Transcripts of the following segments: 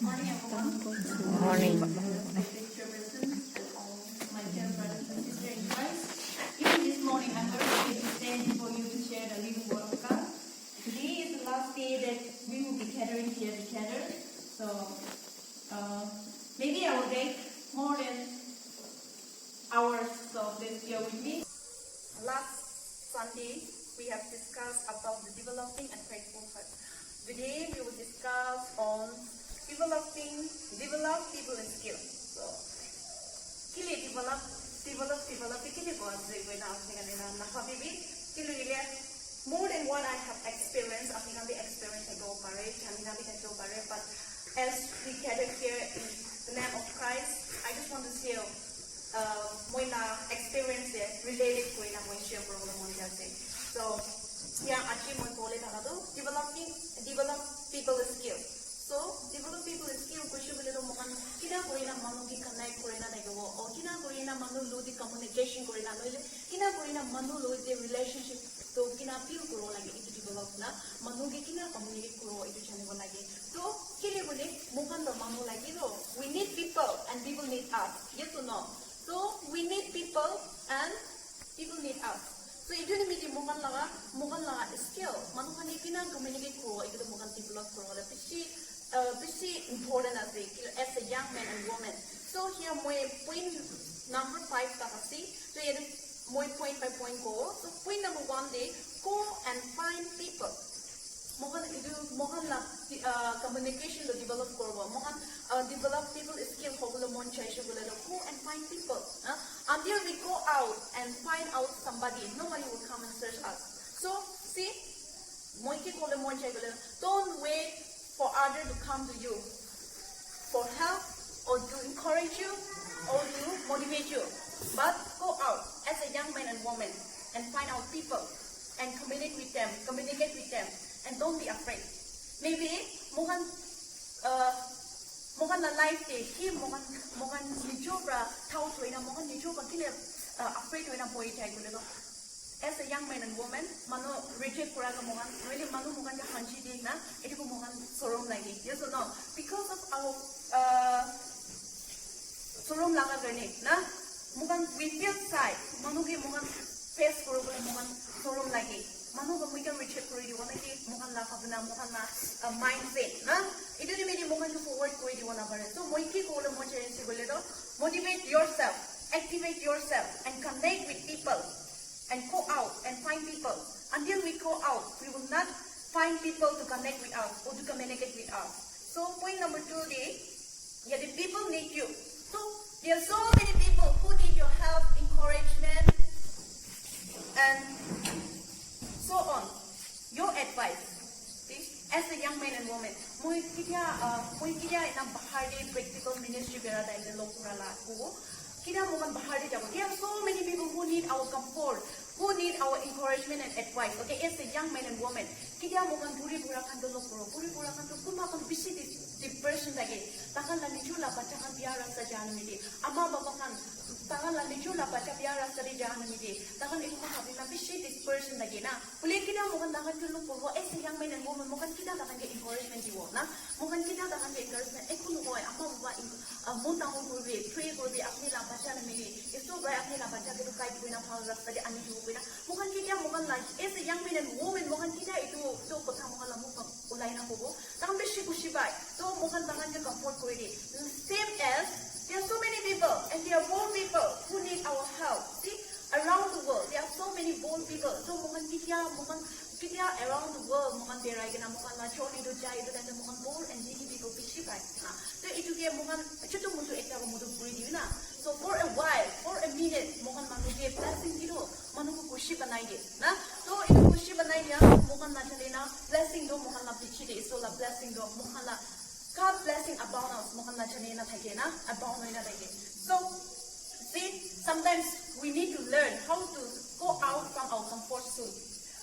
Morning, everyone. Morning. Dear presence and all my dear brothers and sisters in Christ. Even this morning, I'm very happy to stand before you to share the living word of God. Today is the last day that we will be gathering here together. So maybe I will take more than hours. So please bear with me. Last Sunday, we have discussed about the developing and grateful heart. Today, we will discuss on develop people and skill. So, kile develop kile ko asai ko na apni kan na nafa bibi kile ile more than what I have experienced apni kan be experience I go pare kami kan be go pare but as we gather here in the name of Christ I just want to share moi na experience related ko na moi share ko mo jase so yeah actually moi kole thaka to develop people skill. So, develop people skill kushi bole to mokan kina korina manu ki connect korina dagibo or kina korina manu lo di communication korina loile kina korina manu lo di relationship to kina feel koro lagi itu develop na manu ki kina communicate koro itu chane lagi to kile bole mokan do manu lagi to we need people and people need us yes or no so we need people and people need us. So itu ni mesti mokan laga skill manu kan kina communicate koro itu mokan develop koro la pretty important as a young man and woman. So here my point number 5 takasi. So here my point by point go. So point number 1 day go and find people. Mohan la communication to develop korbo. Mohan develop people skill hogulo mon chaisho gulo go and find people. Until we go out and find out somebody, nobody will come and search us. So see, moi ki kole mon chai gulo. Don't wait for others to come to you for help or to encourage you or to motivate you. But go out as a young man and woman and find out people and communicate with them, and don't be afraid. Maybe mohan na life day he mohan nijobra thau toina mohan nijobra kile afraid toina boy chai gulo. As a young man and woman, mano reject kuraga mohan, really mano mohan ka hanchi di na, ito ko mohan sorom lagi. Yes or no? Because of our sorom laga gani, na mohan we feel shy, mano ki mohan face kuro mohan sorom lagi. Mano ka mohan reject kuri di wana ki mohan la kabna mohan na mindset, na ito ni medi mohan to forward kuri di wana bare. So mohan ki ko le mohan chayeng si bole to, motivate yourself, activate yourself, and connect with people. And go out and find people. Until we go out, we will not find people to connect with us or to communicate with us. So point number 2 is, yeah, the people need you. So there are so many people who need your help, encouragement, and so on. Your advice, please, as a young man and woman, moi kita ina bahar de practical ministry bera dai de lokura la ko. There are so many people who need our comfort, who need our encouragement and advice. Okay, as a young man and woman, kita mokan puri pura kanto lokoro, puri pura kanto kuma kan bisi depression lagi. Takan la nicu la baca kan biar rasa jahan midi. Ama bapa kan takan la nicu la baca biar rasa di jahan midi. Takan ibu kan habis na bisi depression lagi na. Boleh kita mokan takan tu lokoro, as a young man and woman mokan kita takan ke encouragement jiwa na. Mokan kita takan ke encouragement. Aku lupa, ama bapa muntah puri pray puri apni la baca na midi. Itu baik apni la baca itu kai puri na phal rasa di ani jiwa puri na. Mokan kita mokan la as a young man and woman mokan kita itu kota mokan la mokan ulai na kobo. Takan bisi kusi baik. So mokan takan ke comfort kuri. Same as there are so many people and there are bold people who need our help. See, around the world there are so many bold people. So mokan kita around the world mokan berai kena mokan la choli do jai do dan mokan bold and needy people bisi baik. So itu dia mokan cutu mutu ekta ko mutu puri di na. So for a while, for a minute, mokan manu dia blessing gitu, manu ko kushi banai dia. Na, so itu kushi banai dia, mokan na chale na blessing do mokan la bisi dia, so la blessing do mokan la God blessing about us, mokan na chale na thake na, about na thake. So see, sometimes we need to learn how to go out from our comfort zone.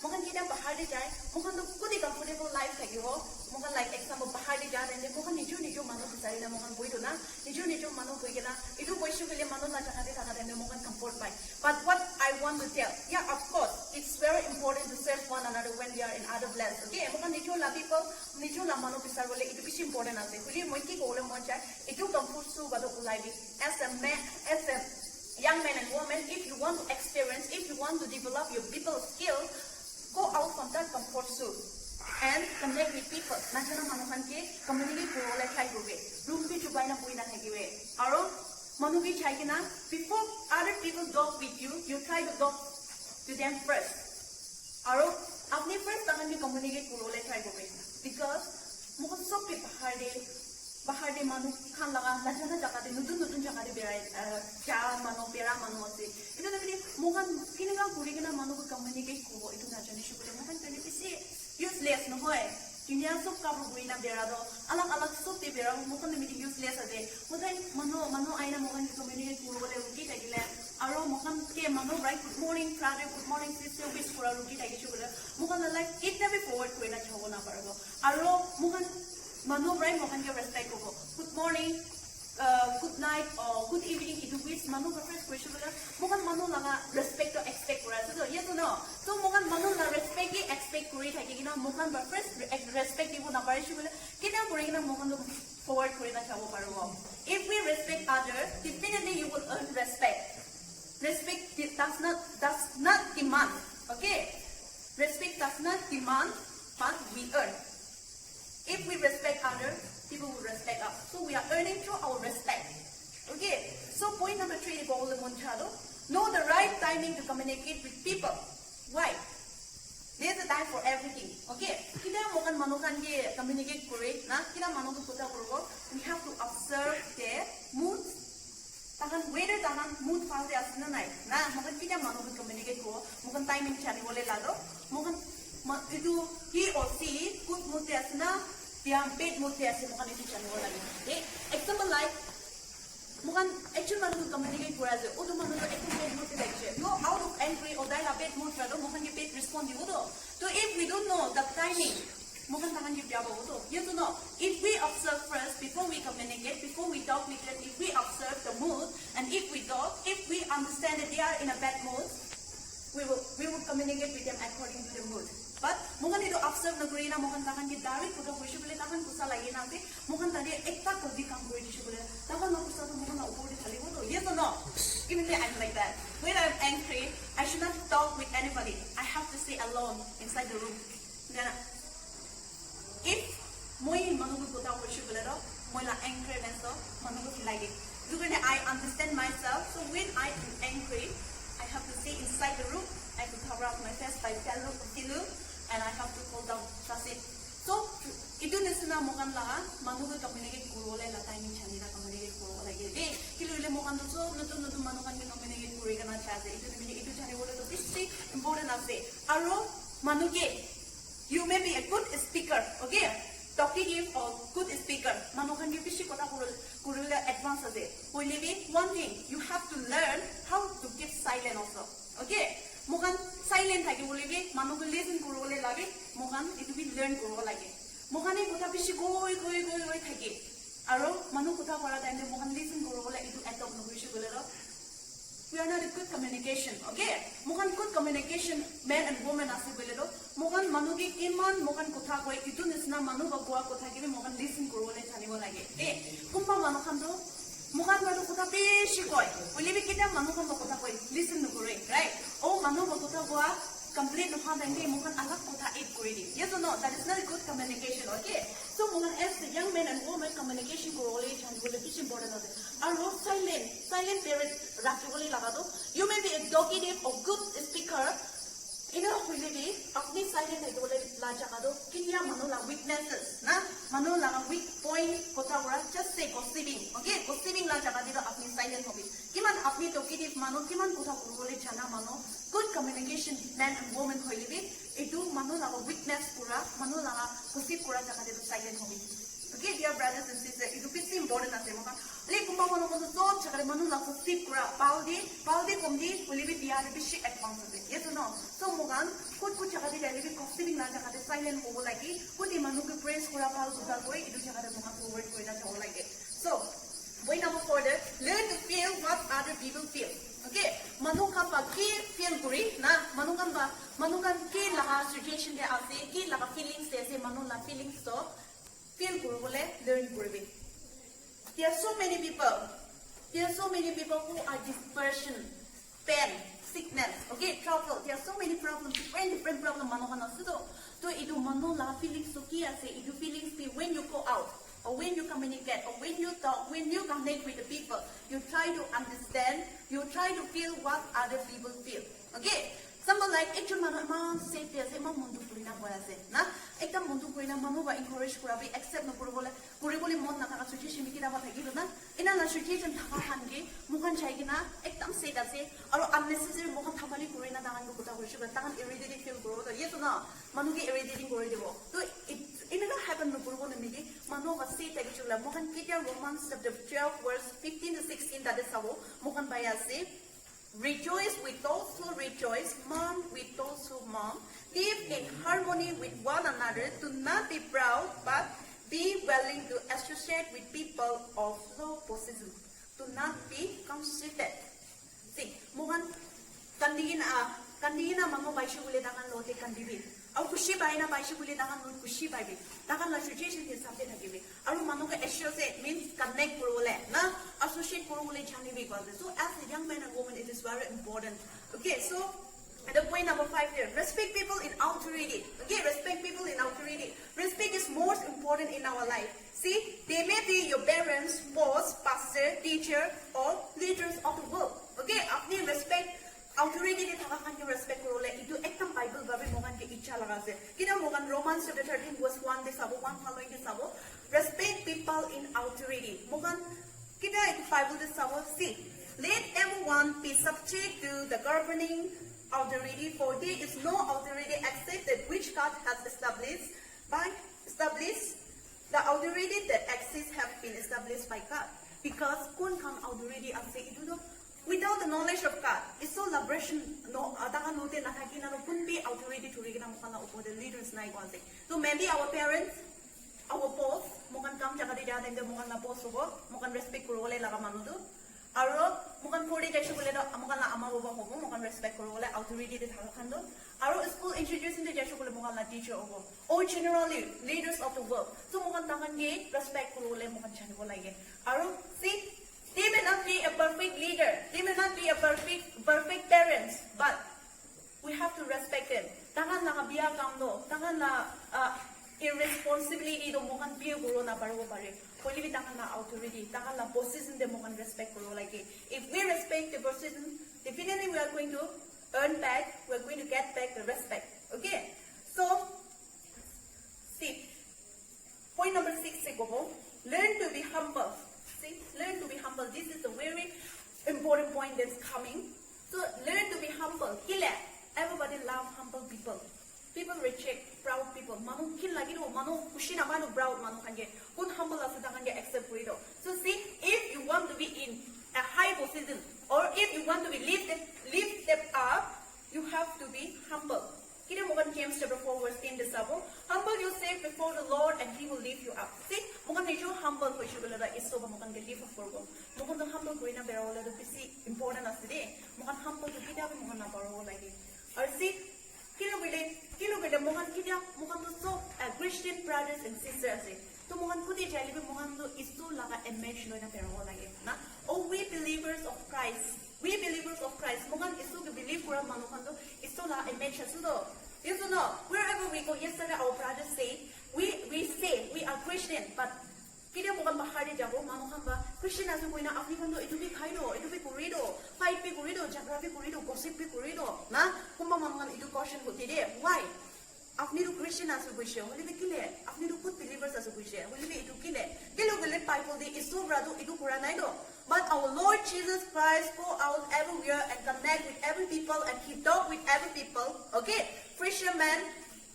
Mokan kita bahar di jai, mokan tu kudi comfortable life thake ho, mokan like example bahar di jai, and mokan nijo manu besari na mokan boi do na, nijo manu boi kena, itu boi shu kele manu la jaka de mokan comfort pai. But what I want to tell, yeah, of course, it's very important to serve one another when we are in other lands. Okay, mokan nijo la people niju la manu bisar bole itu bishi important ase huli moi ki kole mon chai itu comfort su bado ulai bi as a man as a young man and woman if you want to experience if you want to develop your people skills go out from that comfort zone and connect with people najana manu khan ke community korole try korbe room bi chubai na poi na thakibe aro manu bi chai kina before other people talk with you you try to talk to them first aro apni first tahan bi communicate korole try korbe because mukha sob ke bahar de manu khan laga najana jaga de nutun jaga de berai kya manu pera manu ase itu na bhi mukha kinega kuri kina manu ko communicate kobo itu najani shubule mukha tani bisi useless no hoy dunia sob ka boi na bera do alag sob te bera mukha ne mi useless ase mutai manu aina mukha ni communicate korole ruki thakile aro mukha ke manu right good morning father good morning sister wish kora ruki thaki shubule mukha na like it never forward koina chobo na parbo aro mukha manu right mukha ke respect kobo good morning good night or good evening itu wish manu ka first question bela mukha manu laga respect to expect kora so yes or no so mukha manu la respect ki expect kori thaki kina mukha ba first respect ibu na pare shubule kina kori kina mukha no forward kori na chabo parbo if we respect others definitely you will earn respect does not demand okay respect does not demand but we earn if we respect others people will respect us so we are earning through our respect okay so point number 3 is all the monchado know the right timing to communicate with people why there's a time for everything okay kina mokan manukan ke communicate kore na kina manu ko kota korbo we have to observe their mood tahan whether tahan mood phase asna nai na mokan kina manu ko communicate ko mokan timing chani bole lado mokan itu he or she good mood te asna dia bad mood te asna mokan itu chani bole lagi example like mokan actually manu ko communicate kora je odo manu ko actually bad mood te lakche no out of angry or dai la bad mood rado mokan ke bad respond dibo do so if we don't know the timing mokan tahan ke biabo do you to know if we observe first before we communicate before we talk with them if we observe the mood and if we talk if we understand that they are in a bad mood we will communicate with them according to the mood but mokan itu observe na kori na mokan tahan ke direct kuda hoise bole tahan kusa lagi na ase mokan tadi ekta kodi kam kori disu bole tahan na kusa to mokan na upor de khali bodo yes or no even me I'm like that when I'm angry I should not talk with anybody I have to stay alone inside the room then if moi manu ko kota hoise bole ro moi la angry so manu ko like it because I understand myself so when I am angry I have to stay inside the room I have to cover up my face by pillow and I have to hold down that's it so itu nesna mokan la manu ko communicate korole la timing chani na communicate koro lagi de kilule mokan to so nutun manu kan communicate kori kana chahe itu chani bole to bishi important ase aro manu ke you may be a good speaker okay talkative or good speaker manu kan ke bishi kota korole advance ase only one thing you have to learn how to keep silent also okay mokan silent thaki bole be manu ko listen korole lage mokan itu bi learn koro lage mokan ei kotha bishi goi thaki aro manu kotha kora time mokan listen korole itu adopt no hoise bole ro we are not a good communication okay mokan good communication man and woman ase bole ro mokan manu ki kiman mokan kotha koi itu nisna manu ba goa kotha ki mokan listen korole janibo lage kumpa manu khan do mokan manu kotha beshi koi bole be kita manu khan kotha koi listen no kore right oh manu ba kotha goa complete no ha denge mokan alag kotha aid kori di yes or no that is not a good communication okay so mokan as the young man and woman communication korole janibo le bishi important ase aro silent parent rakibole laga do you may be a talkative or good speaker ina hoile be apni silent thakibole la jaga do kinia manu la weaknesses na manu la weak point kotha kora just say gossiping okay gossiping la jaga dilo apni silent hobi kiman apni talkative manu kiman kotha korole jana manu good communication man and woman hoile be etu manu la weakness pura manu la gossip kora jaga dilo silent hobi okay dear brothers and sisters it is very important ase moka le kumba manu ko so chakare manu la gossip kora paldi komdi hoile be dia be shi advance ase yes or no so mogan kut jaga de le be gossiping la jaga de silent hobo lagi kut manu ko praise kora pal suta koi itu jaga de moka forward koina chao lagi so point number 4 learn to feel what other people feel okay manu kan ba ki feel kuri na manu kan ke laga situation de ase ki laga feelings de ase manu la feelings to feel kurubole learn kurubi. There are so many people. There are so many people who are depression, pain, sickness, okay, trouble. There are so many problems, different problems. Manohana sudo. So idu mano la feelings to kia say idu feelings be when you go out or when you communicate or when you talk, when you connect with the people. You try to understand. You try to feel what other people feel. Okay. Something like actually mano say this, emang mundu purina boya say, na? Ekta mundu purina mano ba encourage kurabi accept no kurubole mon nakaka situation mikira ba thagilo na? Ina na situation thaka hange mukan chai gina ekdam say that say aro unnecessary mukan thamali kurina dangan ko kuta horishiba dangan irritating feel kuro to yeso na manu ki irritating kori debo. To it na happen no kurubole migi mano ba say tagchula mukan kitya Romans chapter 12 verse 15 to 16 that is sabo mukan baya say rejoice with those who rejoice, mourn with those who mourn. Live in harmony with one another. Do not be proud, but be willing to associate with people of low position. Do not be conceited. See, muhan kandina mamo baishu bule dangan lote kandibi. Au kushi baina baishu bule dangan lote kushi baibi. Dangan la situation ke sabte nagibi. Aru mano ka associate means connect kurule na associate kurule chanibi kaze. So as a young man and woman, it is very important. Okay, so the point number 5 here, respect people in authority. Okay, respect people in authority. Respect is most important in our life. See, they may be your parents, boss, pastor, teacher, or leaders of the world. Okay, apni respect authority de thaka kan respect korole itu ekdam Bible babe mogan ke icha lagase. Kina mogan Romans chapter 13 verse 1 de sabo 1 following de sabo respect people in authority. Mogan kita itu Bible de sabo see. Let everyone be subject to the governing authority, for there is no authority except that which God has established. The authority that exists have been established by God. Because kun kan authority ase itu do without the knowledge of God, it's so liberation no adaka note nakakina no kun be authority to rigina mukana upo the leaders na ikwase. So maybe our parents, our boss, mukan kam jaga di jaga de mukan na boss hobo, mukan respect kurole laga manudu. Aro mukan pori jaisho bole do mukan la ama baba hobo, mukan respect kurole authority de thakando. Aro school introducing the jaisho bole mukan la teacher hobo. Or generally leaders of the world. So mukan tangan ge respect kurole mukan chani bola ge. Aro see, they may not be a perfect leader. They may not be a perfect parents, but we have to respect them. Tangan na kabiya kamdo, tangan na irresponsibility do mukan biya guro na baro pare. Pwede tangan na authority, tangan na position de mukan respect guro like it. If we respect the position, definitely we are going to earn back. We are going to get back the respect. Okay. So, see, point number 6 se go. Learn to be humble. See, learn to be humble. This is a very important point that's coming. So, learn to be humble. Kila. Everybody love humble people. People reject proud people. Manu kin lagi do, manu kushina manu proud manu kanje. Kun humble asa kanje accept it. So, see, if you want to be in a high position or if you want to be lifted up, you have to be humble. Kita mukan James chapter 4 verse 10 desabo. Humble yourself before the Lord and He will lift you up. See, mukan nijo humble ko isyo bela iso ba mukan lift up for go. Mukan tong humble ko ina bera wala do bisi important as today. Mukan humble to kita ba mukan na baro lagi. Or see, kilo bela mukan kita mukan to so Christian brothers and sisters. To mukan kuti jali ba mukan to iso laga image lo na bera wala lagi. Na, oh we believers of Christ. We believers of Christ. Mukan iso ke believe kura manukan to iso laga image sudo. You know, wherever we go, yesterday our brothers say, we say we are Christian, but kita bukan bahari jago, manukan ba Christian aso ko ina apni kondo itu bi kaido, itu bi kurido, fight bi kurido, jagra bi kurido, gossip bi kurido, na kumba manukan itu caution ko tide. Why? Apni do Christian aso ko siya, wali bi kile, apni do good believers aso ko siya, wali bi itu kile. Kilo gele Bible di iso brado itu kuranay do. But our Lord Jesus Christ go out everywhere and connect with every people and He talk with every people. Okay, fisherman,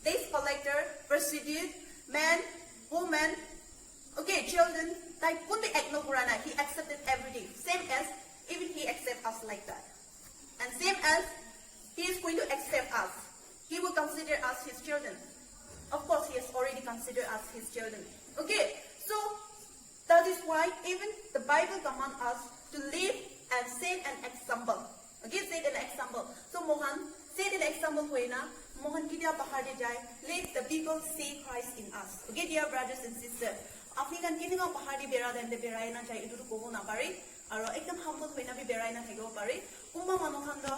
tax collector, prostitute, man, woman, okay, children. Like kunti ekno kurana, He accepted everything. Same as even He accept us like that, and same as He is going to accept us. He will consider us His children. Of course, He has already considered us His children. Okay, so. That is why even the Bible commands us to live and set an example. Okay, set an example. So mohan set an example ko ina mohan kitia bahar de jai, let the people see Christ in us. Okay, dear brothers and sisters. Apni kan kini nga bahar de bera den de berai na jai itu kobo na pare. Aro ekdam humble hoina bi berai na thego pare. Kumba manohan do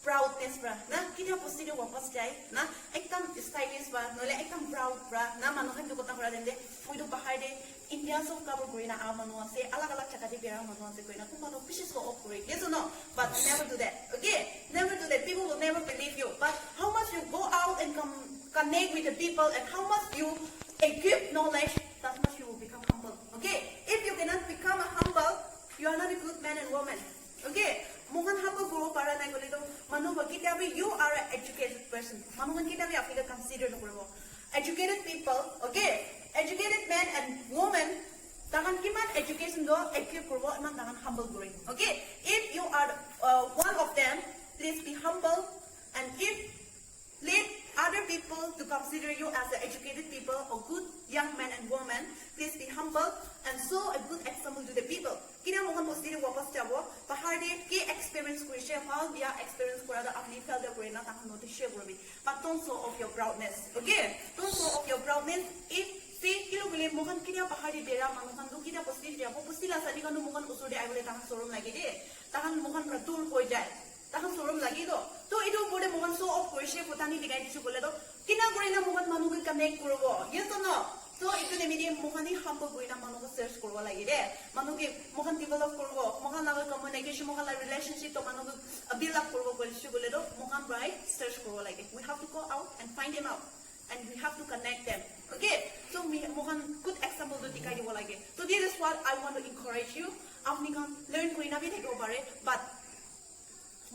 proudness bra na kitia posti de wapas jai na ekdam stylish ba nole ekdam proud bra na manohan do kota kora den de moi do bahar de India so cover koina a manu ase alag alag chaka de bera manu ase koina kumba do pishi so off kore. Yes or no? But never do that. Okay, never do that. People will never believe you. But how much you go out and connect with the people and how much you equip knowledge, that much you will become humble. Okay, if you cannot become a humble, you are not a good man and woman. Okay, mohan humble guru para nai kole to manu bakita be you are an educated person. Manu bakita be apika consider no kuro. Educated people, okay, educated man and woman. Tahan kiman education do equip kuro iman tahan humble guru. Okay, if you are one of them, please be humble, and if let other people to consider you as an educated people or good young man and woman, please be humble and show a good example to the people. Kina mohan mosiri wapas jabo, bahar de ki experience kurishe hal dia experience kurada apni fel de kurina tahan notice share kurabi. But don't show off your proudness. Okay, don't show off your proudness. If see kilo bile mohan kina bahar de bera manuhan do kina postir jabo postila sani kanu mohan usur de aibole tahan sorum lagi de tahan mohan pratur hoi jai. Tahan sorum lagi do. To itu bode mohan show off kurishe potani digai disu bole do. Kina kurina mohan manu ke connect kurobo. Yes or no? So itu ne midi mohani humble kurina manu ko search kurwa lagi de. Manu ke mohan develop kurwo. Mohan laga communication, mohan laga relationship to manu build up kurwo bole disu bole do. Mohan right search kurwa lagi. We have to go out and find them out. And we have to connect them. Okay? So we mohan good example to dikai dibo lagi. So this is what I want to encourage you. Apni kan learn kurina bi theko pare, but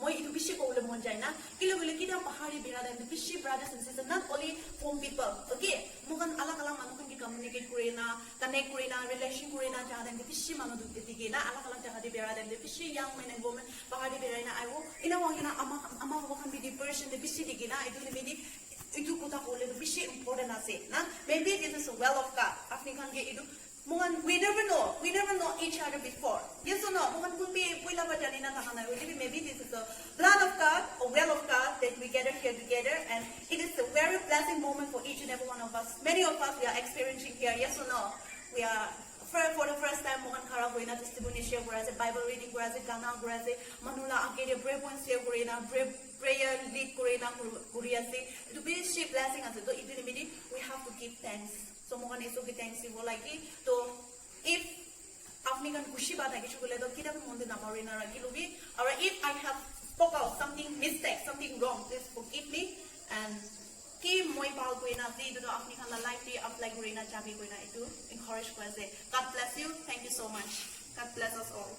moi itu bishi ko ule monjai na kilo gule kita pahari berada and bishi brothers and sisters, not only from people. Okay, mukan alag alag manu kan ki communicate kurena, connect kurena, relation kurena jada and bishi manu du dige na alag alag jaga di berada and bishi young men and women pahari berada na ayo ina wangina ama ko kan bi di person de bishi dige na itu ne di itu kota ko le bishi important ase na maybe this is a well of God apni kan ge itu Mungan, we never know each other before. Yes or no? Mungan could be, we love a janina tahana. Maybe this is the blood of God, or well of God, that we gather here together, and it is a very blessing moment for each and every one of us. Many of us, we are experiencing here, yes or no? We are, for the first time, Mungan Kara Huina testimony share, whereas a Bible reading, whereas a Ghana, whereas a Manula Akedia, brave one share, prayer lead, Kuriasi. To be a blessing, as a we have to give thanks. So mohan eso ki thanks ibo lagi to if apni kan khushi baat hai kichu bole to kida monde namari na raki logi, or if I have spoke out something mistake, something wrong, please forgive me, and ki moi pal koina ti to apni kan la life ti apply korina chabi koina itu encourage ko ase. God bless you, thank you so much, God bless us all.